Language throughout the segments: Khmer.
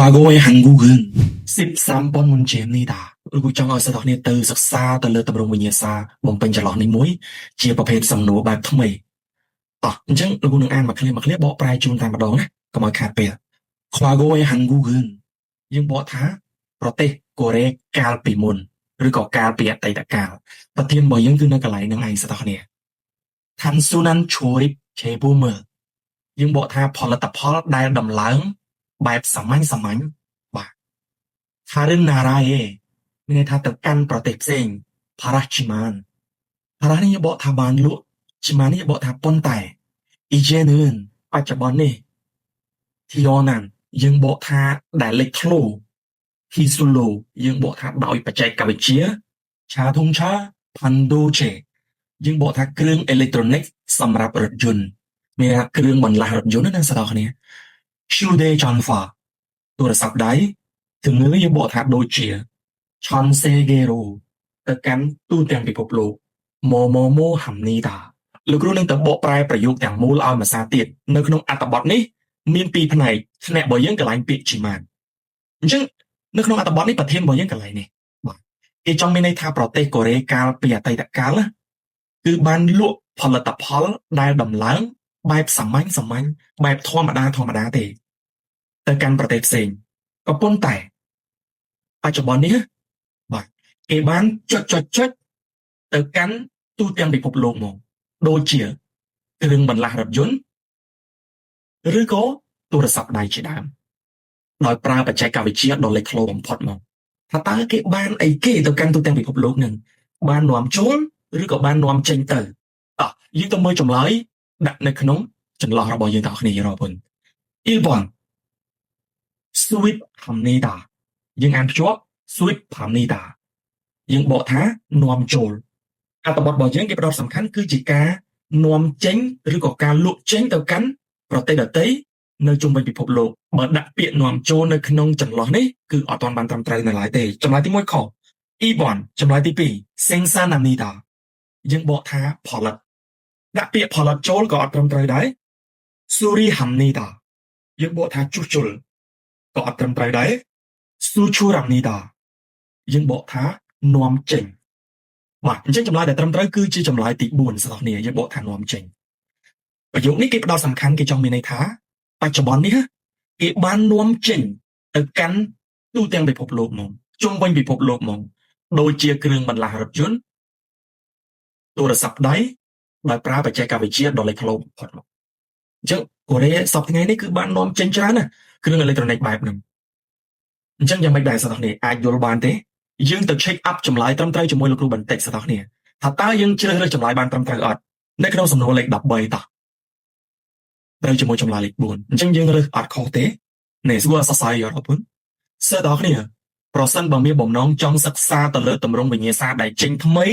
과거의 한국은 13번 문제입니다. 그리고 정어서 덕니 từ 석사 từ tầm nguyên sa bồng pin trả lọ này muối chia ประเภท សំណួរបែបថ្មីអញ្ចឹងលោកនឹងអានមកឃ្លាបកប្រែជូនតែម្ដងណាកុំឲ្យខាតពេល 과거의 한국은 យើងបកថាប្រទេសកូរ៉េកាលពីមុនឬក៏កាលពីអតីតកាលប្រធានរបស់យើងគឺនៅកន្លែងហ្នឹងឯងសតគ្នា 단순한 조립 재보물 យើងបកថាផលិតផលដែលដំឡើងបែបសាមញ្ញបាទ 다른 나라에 មានន័យថាទៅកាន់ប្រទេសផ្សេង 파라치만 파라 នេះបកថាបានលក់치만 នេះបកថាប៉ុន្តែ 이제는 បច្ចុប្បន្ននេះ 티어난 យើងបកថាដែលលេចធ្លោ 기술로 យើងបកថាដោយបច្ចេកវិទ្យា 자동차 반도체 យើងបកថាគ្រឿងអេឡិចត្រូនិកសម្រាប់រថយន្តមានថាគ្រឿងបន្លាស់រថយន្តណាបងប្អូន 휴대전화 ទូរស័ព្ទដៃជំនឿយើងបកថាដូចជា 전세계로 ទៅកាន់ទូទាំងពិភពលោក합니다 លោកគ្រូនឹងទៅបកប្រែប្រយោគទាំងមូលឲ្យភាសាទៀតនៅក្នុងអត្ថបទនេះមានពីរផ្នែកផ្នែករបស់យើងកន្លែងពាក្យ Chiman អញ្ចឹងនៅក្នុងអត្ថបទនេះប្រធានរបស់យើងកន្លែងនេះបាទគេចង់មានន័យថាប្រទេសកូរ៉េកាលពីអតីតកាលគឺបានលក់ផលិតផលដែលដំឡើងបែបសាមញ្ញបែបធម្មតាទេទៅកាន់ប្រទេសផ្សេងក៏ប៉ុន្តែបច្ចុប្បន្ននេះបាទគេបានចុចទៅកាន់ទូទាំងពិភពលោកមកដូចជាគ្រឿងបន្លាស់រថយន្តឬក៏ទូរស័ព្ទដៃជាដើមដោយប្រើបច្ចេកវិទ្យាដ៏លេចធ្លោបំផុតមកថាតើគេបានអីគេទៅកាន់ទូទាំងពិភពលោកនឹងបាននាំចូលឬក៏បាននាំចេញទៅយើងទៅមើលចម្លើយដាក់នៅក្នុងចន្លោះរបស់យើងទាំងអស់គ្នារបង1번 수입합니다 យើងអានភ្ជាប់ 수입합니다 យើងបកថានាំចូលអត្ថបទរបស់យើងគេផ្ដោតសំខាន់គឺជាការនាំចេញឬក៏ការលក់ចេញទៅកាន់ប្រទេសដទៃនៅជុំវិញពិភពលោកបើដាក់ពាក្យនាំចូលនៅក្នុងចន្លោះនេះគឺអត់ទាន់បានត្រឹមត្រូវនៅឡើយទេចម្លើយទី1ខុស 2번 ចម្លើយទី2 생산합니다 យើងបកថាផលិតដាក់ពាក្យផលិតចូលក៏អត់ត្រឹមត្រូវដែរ 수리합니다 យើងបកថាជួសជុលក៏អត់ត្រឹមត្រូវដែរ 수출합니다 យើងបកថានាំចេញបាទអញ្ចឹងចម្លើយដែលត្រឹមត្រូវគឺជាចម្លើយទី4ស្ដាប់នេះយើងបកថានាំចេញប្រយោគនេះគេផ្ដោតសំខាន់គេចង់មានន័យថាបច្ចុប្បន្ននេះគេបាននាំចេញទៅកាន់ទូទាំងពិភពលោកមកជុំវិញពិភពលោកមកដូចជាគ្រឿងបន្លាស់រថយន្តទូរស័ព្ទដៃដោយប្រើបច្ចេកវិទ្យាដ៏លេចធ្លោបំផុតមកអញ្ចឹងកូរ៉េសប្តាហ៍ថ្ងៃនេះគឺបាននាំចេញច្រើនណាស់គ្រឿងអេឡិចត្រូនិកបែបហ្នឹងអញ្ចឹងយ៉ាងម៉េចដែរស្ដាប់នេះអាចយល់បានទេយើងទៅ check up ចម្លើយត្រឹមត្រូវជាមួយលោកគ្រូបន្តិចស្ដាប់នេះថាតើយើងជ្រើសរើសចម្លើយបានត្រឹមត្រូវអត់នៅក្នុងសំណួរលេខ13តោះត្រូវជាមួយចម្លើយលេខ4អញ្ចឹងយើងរើសអត់ខុសទេនេះស្គាល់សរសៃយល់អត់ពុនសិស្សទាំងគ្នាប្រសិនបើមានបំណងចង់សិក្សាទៅលើទម្រង់វិញ្ញាសាដែលចេញថ្មី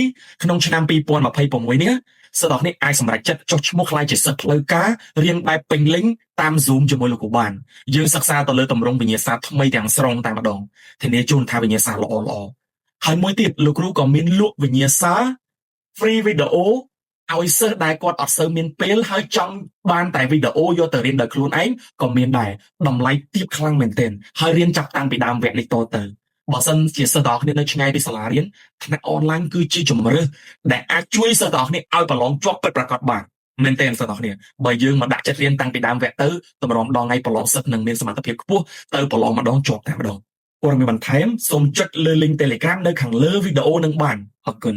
ក្នុងឆ្នាំ2026នេះសិស្សទាំងគ្នាអាចសម្រេចចិត្តចុះឈ្មោះខ្លាយជាសិស្សផ្លូវការរៀនបែបពេញលេញតាម Zoom ជាមួយលោកគ្រូបានយើងសិក្សាទៅលើទម្រង់វិញ្ញាសាថ្មីទាំងស្រុងតែម្ដងធានាជូនថាវិញ្ញាសាល្អហើយមួយទៀតលោកគ្រូក៏មានលក់វិញ្ញាសា free video ឲ្យសិស្សដែលគាត់អត់សូវមានពេលហើយចង់បានតែវីដេអូយកទៅរៀនដោយខ្លួនឯងក៏មានដែរតម្លៃទាបខ្លាំងមែនទែនហើយរៀនចាប់តាំងពីដើមវគ្គនេះតទៅបើសិនជាសិស្សទាំងអស់គ្នានៅឆ្ងាយពីសាលារៀនថ្នាក់អនឡាញគឺជាជម្រើសដែលអាចជួយសិស្សទាំងអស់គ្នាឲ្យប្រឡងជាប់ពិតប្រាកដបានមែនទែនសិស្សទាំងអស់គ្នាបើយើងមកដាក់ចិត្តរៀនតាំងពីដើមវគ្គទៅតម្រាំដល់ថ្ងៃប្រឡងសិស្សនឹងមានសមត្ថភាពខ្ពស់ទៅប្រឡងម្ដងជាប់តែម្ដងព័ត៌មានបន្ថែមសូមចុចលើ link Telegram នៅខាងលើវីដេអូនឹងបានអរគុណ